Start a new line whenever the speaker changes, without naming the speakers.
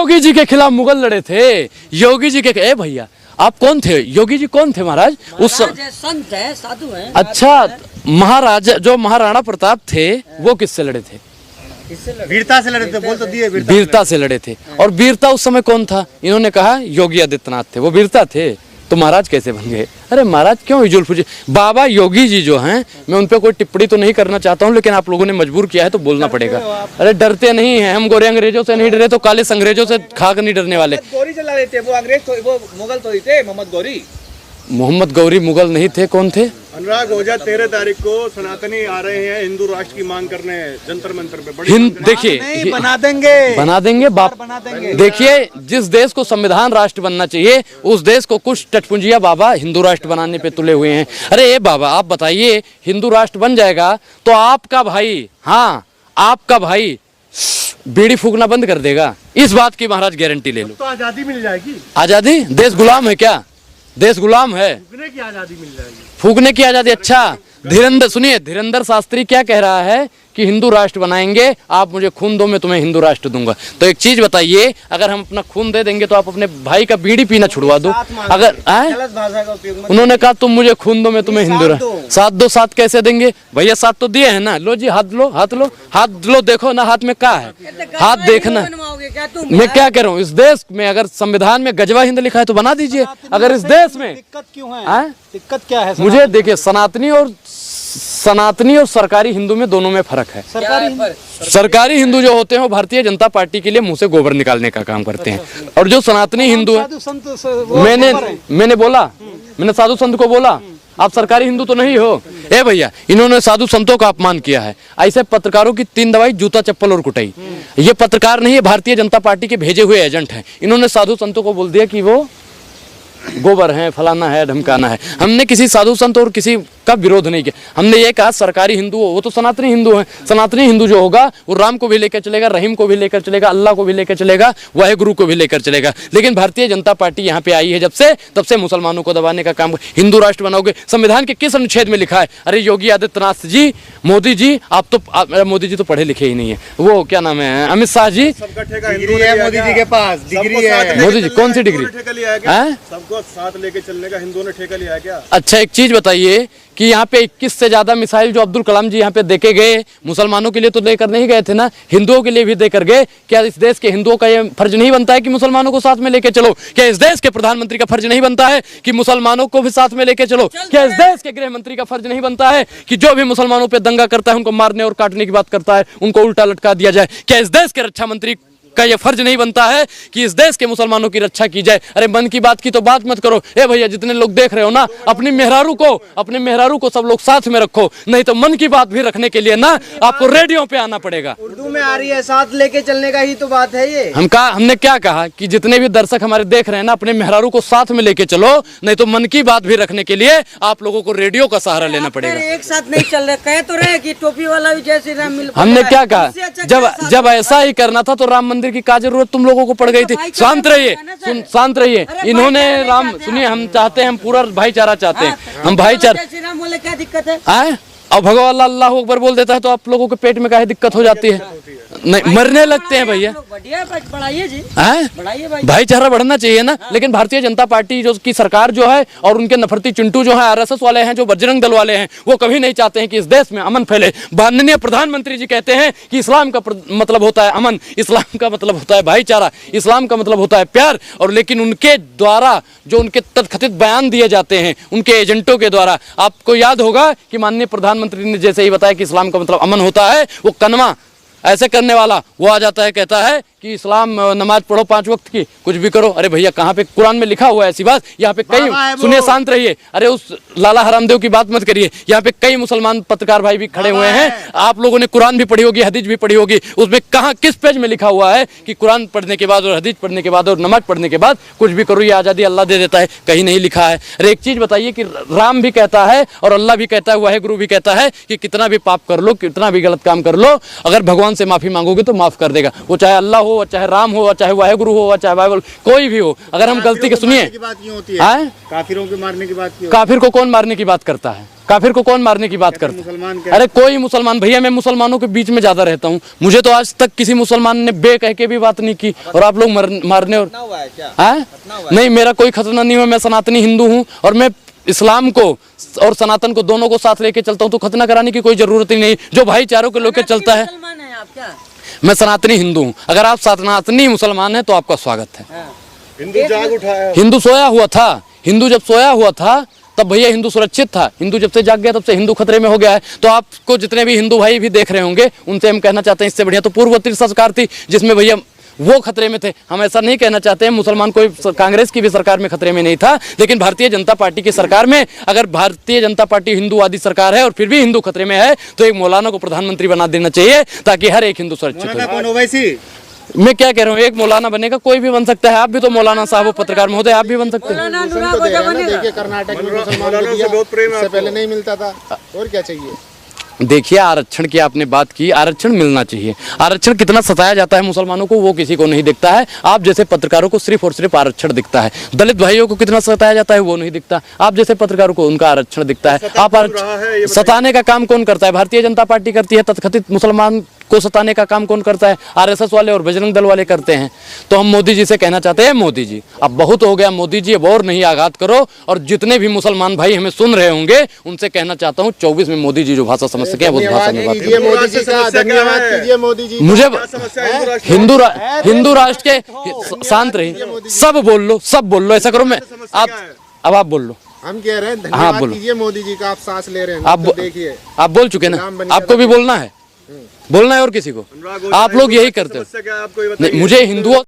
योगी जी के खिलाफ मुगल लड़े थे। योगी जी के ए भैया आप कौन थे? योगी जी कौन थे महाराज? उस
संत है, साधु है।
अच्छा, महाराजा जो महाराणा प्रताप थे वो किससे लड़े थे?
वीरता से लड़े थे, बोल तो दिए
वीरता से लड़े थे। और वीरता उस समय कौन था? इन्होंने कहा योगी आदित्यनाथ थे। वो वीरता थे तो महाराज कैसे बन गए? अरे महाराज क्यों हिजुल फुजुल? बाबा योगी जी जो हैं, मैं उन पे कोई टिप्पणी तो नहीं करना चाहता हूँ, लेकिन आप लोगों ने मजबूर किया है तो बोलना पड़ेगा। अरे डरते नहीं हैं हम, गोरे अंग्रेजों से नहीं डरे तो काले अंग्रेजों से खाकर नहीं डरने वाले।
गौरी चला रहे थे, वो अंग्रेज तो, वो मुगल तो ही थे, मोहम्मद गौरी।
मोहम्मद गौरी मुगल नहीं थे, कौन थे?
अनुराग ओझा 13 तारीख को सनातनी आ रहे हैं हिंदू राष्ट्र की मांग करने जंतर मंतर पे।
देखिए
बना देंगे
बाप
बना देंगे।
देखिए जिस देश को संविधान राष्ट्र बनना चाहिए उस देश को कुछ टटपुंजिया बाबा हिंदू राष्ट्र बनाने पे तुले हुए हैं। अरे ये बाबा आप बताइए, हिंदू राष्ट्र बन जाएगा तो आपका भाई, हाँ आपका भाई बीड़ी फूकना बंद कर देगा, इस बात की महाराज गारंटी ले लो।
तो आजादी मिल जाएगी।
आजादी? देश गुलाम है क्या? देश गुलाम है?
फूकने की आजादी मिल जाएगी।
फूकने की आजादी? अच्छा धीरेन्द्र, सुनिए धीरेन्द्र शास्त्री क्या कह रहा है कि हिंदू राष्ट्र बनाएंगे, आप मुझे खून दो मैं तुम्हें हिंदू राष्ट्र दूंगा। तो एक चीज बताइए, अगर हम अपना खून दे देंगे तो आप अपने भाई का बीड़ी पीना छुड़वा दो। अगर उन्होंने कहा तुम मुझे खून दो मैं तुम्हें हिंदू राष्ट्र, साथ दो। साथ कैसे देंगे भैया? साथ तो दिए हैं ना। लो जी हाथ लो, हाथ लो, हाथ लो, देखो ना हाथ में क्या है, हाथ देखना। मैं क्या कह रहा हूँ, इस देश में अगर संविधान में गजवा हिंद लिखा है तो बना दीजिए। अगर इस देश में
दिक्कत क्यों है? दिक्कत क्या है?
मुझे देखिए, सनातनी और सरकारी हिंदू में दोनों में फर्क है। सरकारी हिंदू जो होते हैं वो भारतीय जनता पार्टी के लिए मुंह से गोबर निकालने का काम करते हैं, और जो सनातनी हिंदू है, मैंने बोला, मैंने साधु संत को बोला आप सरकारी हिंदू तो नहीं हो। ए भैया इन्होंने साधु संतों का अपमान किया है, ऐसे पत्रकारों की 3 दवाई, जूता चप्पल और कुटाई। ये पत्रकार नहीं है, भारतीय जनता पार्टी के भेजे हुए एजेंट हैं। इन्होंने साधु संतों को बोल दिया कि वो गोबर है, फलाना है, धमकाना है। हमने किसी साधु संत और किसी का विरोध नहीं किया, हमने ये कहा सरकारी हिंदू हो, वो तो सनातनी हिंदू है। सनातनी हिंदू जो होगा वो राम को भी लेकर चलेगा, रहीम को भी लेकर चलेगा, अल्लाह को भी लेकर चलेगा, वाहेगुरु को भी लेकर चलेगा। लेकिन भारतीय जनता पार्टी यहाँ पे आई है जब से, तब से मुसलमानों को दबाने का काम। हिंदू राष्ट्र बनाओगे, संविधान के किस अनुच्छेद में लिखा है? अरे योगी आदित्यनाथ जी, मोदी जी, आप तो मोदी जी तो पढ़े लिखे ही नहीं है, वो क्या नाम है, अमित शाह जी,
डिग्री है मोदी जी के पास, डिग्री है।
मोदी जी कौन सी डिग्री?
सबको साथ लेके चलने का हिंदुओं ने ठेका लिया है क्या?
अच्छा एक चीज बताइए कि यहाँ पे 21 से ज्यादा मिसाइल जो अब्दुल कलाम जी यहाँ पे देके गए, मुसलमानों के लिए तो लेकर नहीं गए थे ना, हिंदुओं के लिए भी देकर गए। क्या इस देश के हिंदुओं का ये फर्ज नहीं बनता है कि मुसलमानों को साथ में लेके चलो? क्या इस देश के प्रधानमंत्री का फर्ज नहीं बनता है कि मुसलमानों को भी साथ में लेके चलो? क्या इस देश के गृह मंत्री का फर्ज नहीं बनता है कि जो भी मुसलमानों पर दंगा करता है उनको मारने और काटने की बात करता है उनको उल्टा लटका दिया जाए? क्या इस देश के रक्षा मंत्री का ये फर्ज नहीं बनता है कि इस देश के मुसलमानों की रक्षा की जाए? अरे मन की बात की तो बात मत करो। ए भैया जितने लोग देख रहे हो ना, अपने मेहरारू को सब लोग साथ में रखो, नहीं तो मन की बात भी रखने के लिए ना आपको रेडियो पे आना पड़ेगा।
उर्दू में आ रही है, साथ लेके चलने का ही तो बात है ये।
हमने क्या कहा कि जितने भी दर्शक हमारे देख रहे हैं ना, अपने मेहरारू को साथ में लेके चलो, नहीं तो मन की बात भी रखने के लिए आप लोगों को रेडियो का सहारा लेना पड़ेगा।
एक साथ नहीं चल रहे, कह तो रहे कि टोपी वाला भी जय श्री राम मिल।
हमने क्या कहा, जब ऐसा ही करना था तो राम मंदिर की क्या जरूरत तुम लोगों को पड़ गई थी? शांत रहिए, शांत रहिए। इन्होंने राम, सुनिए हम चाहते हैं, हम पूरा भाईचारा चाहते हैं, हम भाईचारा।
जय श्री राम बोले क्या दिक्कत है?
और भगवान अल्लाह अकबर बोल देता है तो आप लोगों के पेट में काहे दिक्कत हो जाती है? नहीं मरने लगते हैं भैया।
बढ़ाइए जी,
भाईचारा बढ़ना चाहिए ना। लेकिन भारतीय जनता पार्टी जो की सरकार जो है और उनके नफरती चिंटू जो है, आरएसएस वाले हैं, जो बजरंग दल वाले हैं, वो कभी नहीं चाहते हैं कि इस देश में अमन फैले। माननीय प्रधानमंत्री जी कहते हैं कि इस्लाम का मतलब होता है अमन, इस्लाम का मतलब होता है भाईचारा, इस्लाम का मतलब होता है प्यार। और लेकिन उनके द्वारा जो उनके तथकथित बयान दिए जाते हैं उनके एजेंटों के द्वारा, आपको याद होगा कि माननीय प्रधानमंत्री ने जैसे ही बताया कि इस्लाम का मतलब अमन होता है, वो कनमा ऐसे करने वाला वो आ जाता है, कहता है कि इस्लाम नमाज पढ़ो 5 वक्त की, कुछ भी करो। अरे भैया कहाँ पे कुरान में लिखा हुआ है ऐसी बात? यहाँ पे कई, सुनिए शांत रहिए, अरे उस लाला हरामदेव की बात मत करिए। यहाँ पे कई मुसलमान पत्रकार भाई भी खड़े हुए हैं, आप लोगों ने कुरान भी पढ़ी होगी, हदीस भी पढ़ी होगी, उसमें कहाँ किस पेज में लिखा हुआ है कि कुरान पढ़ने के बाद और हदीस पढ़ने के बाद और नमाज पढ़ने के बाद कुछ भी करो, ये आज़ादी अल्लाह दे देता है? कहीं नहीं लिखा है। अरे एक चीज बताइए कि राम भी कहता है और अल्लाह भी कहता है, वाहेगुरु भी कहता है कि कितना भी पाप कर लो, कितना भी गलत काम कर लो, अगर भगवान से माफी मांगोगे तो माफ कर देगा। वो चाहे अल्लाह हो, चाहे राम हो, चाहे वाहेगुरु हो, चाहे बाइबल, कोई भी हो। अगर हम गलती के, सुनिए,
काफिरों के मारने की बात क्यों?
काफिर को कौन मारने की बात करता है? काफिर को कौन मारने की बात करता
मुसलमान
है? अरे कोई मुसलमान, भैया मैं मुसलमानों के बीच में ज्यादा रहता हूँ, मुझे तो आज तक किसी मुसलमान ने बे कह के भी बात नहीं की, और आप लोग मारने और
खतना हुआ है क्या?
हाँ? नहीं, मेरा कोई खतना नहीं हुआ, मैं सनातनी हिंदू हूँ और मैं इस्लाम को और सनातन को दोनों को साथ लेके चलता हूँ, तो खतना कराने की कोई जरूरत ही नहीं। जो भाईचारों को लेकर चलता है,
मुसलमान है आप क्या?
मैं सनातनी हिंदू हूँ। अगर आप सनातनी मुसलमान हैं तो आपका स्वागत है।
हिंदू जाग उठा है।
हिंदू सोया हुआ था, हिंदू जब सोया हुआ था तब भैया हिंदू सुरक्षित था, हिंदू जब से जाग गया तब से हिंदू खतरे में हो गया है। तो आपको जितने भी हिंदू भाई भी देख रहे होंगे उनसे हम कहना चाहते हैं, इससे बढ़िया तो पूर्ववर्ती सरकार थी जिसमें भैया वो खतरे में थे। हम ऐसा नहीं कहना चाहते हैं, मुसलमान कोई कांग्रेस की भी सरकार में खतरे में नहीं था, लेकिन भारतीय जनता पार्टी की सरकार में, अगर भारतीय जनता पार्टी हिंदूवादी सरकार है और फिर भी हिंदू खतरे में है, तो एक मौलाना को प्रधानमंत्री बना देना चाहिए ताकि हर एक हिंदू सुरक्षित हो।
कौन हो वैसी?
मैं क्या कह रहा हूँ, एक मौलाना बनेगा, कोई भी बन सकता है। आप भी तो मौलाना साहब हो, पत्रकार महोदय, आप भी बन सकते हैं।
मौलाना अनुराग हो जाओ बनेगा।
देखिए कर्नाटक में मुसलमानों
मौलाना
को
से बहुत प्रेम है
इससे
आपको।
पहले नहीं मिलता था, और क्या चाहिए?
देखिए, आरक्षण की आपने बात की, आरक्षण मिलना चाहिए। आरक्षण कितना सताया जाता है मुसलमानों को वो किसी को नहीं दिखता है। आप जैसे पत्रकारों को सिर्फ और सिर्फ आरक्षण दिखता है। दलित भाइयों को कितना सताया जाता है वो नहीं दिखता। आप जैसे पत्रकारों को उनका आरक्षण दिखता है। आप सताने का काम कौन करता है? भारतीय जनता पार्टी करती है। तथाकथित मुसलमान को सताने का काम कौन करता है? आरएसएस वाले और बजरंग दल वाले करते हैं। तो हम मोदी जी से कहना चाहते हैं, मोदी जी अब बहुत हो गया, मोदी जी अब और नहीं आघात करो। और जितने भी मुसलमान भाई हमें सुन रहे होंगे उनसे कहना चाहता हूँ, 24 में मोदी जी जो भाषा समझ सके वो भाषा में बात
कीजिए मोदी जी का, धन्यवाद कीजिए मोदी जी।
मुझे
हिंदू
हिंदू राष्ट्र के शांत रहिए, सब बोल लो, ऐसा करो। मैं अब आप बोल लो।
हम कह रहे हैं
हाँ,
धन्यवाद
बोलो।
कीजिए मोदी जी का, आप सांस ले रहे हैं,
आप
तो देखिए
आप बोल चुके ना, आपको भी बोलना है, बोलना है और किसी को। आप लोग यही करते हो।
क्या आपको ये
नहीं, मुझे हिंदुओं